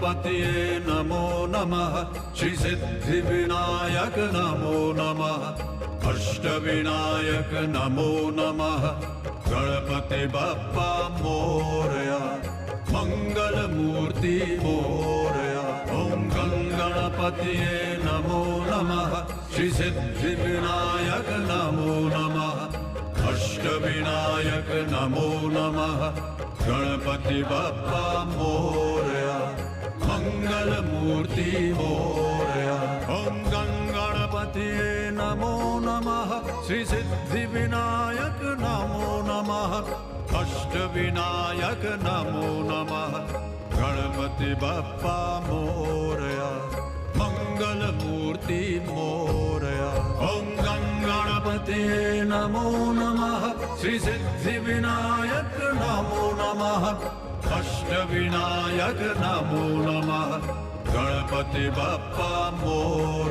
गणपतये नमो नमः श्री सिद्धिविनायक नमो नमः अष्टविनायक नमो नमः गणपति बप्पा मोरया मंगल मूर्ति मोरया ओम गणपतये नमो नमः श्री सिद्धिविनायक नमो नमः अष्टविनायक नमो नमः गणपति बप्पा मोरया मंगल मूर्ति मोरया ओम गणपतये नमो नमः श्री सिद्धिविनायक नमो नमः अष्टविनायक नमो नमः गणपति बप्पा मोरया मंगल मूर्ति मोरया ओम गणपतये नमो नमः श्री सिद्धिविनायक नमो नमः अष्टविनायक नमो नमः गणपति बप्पा मोरया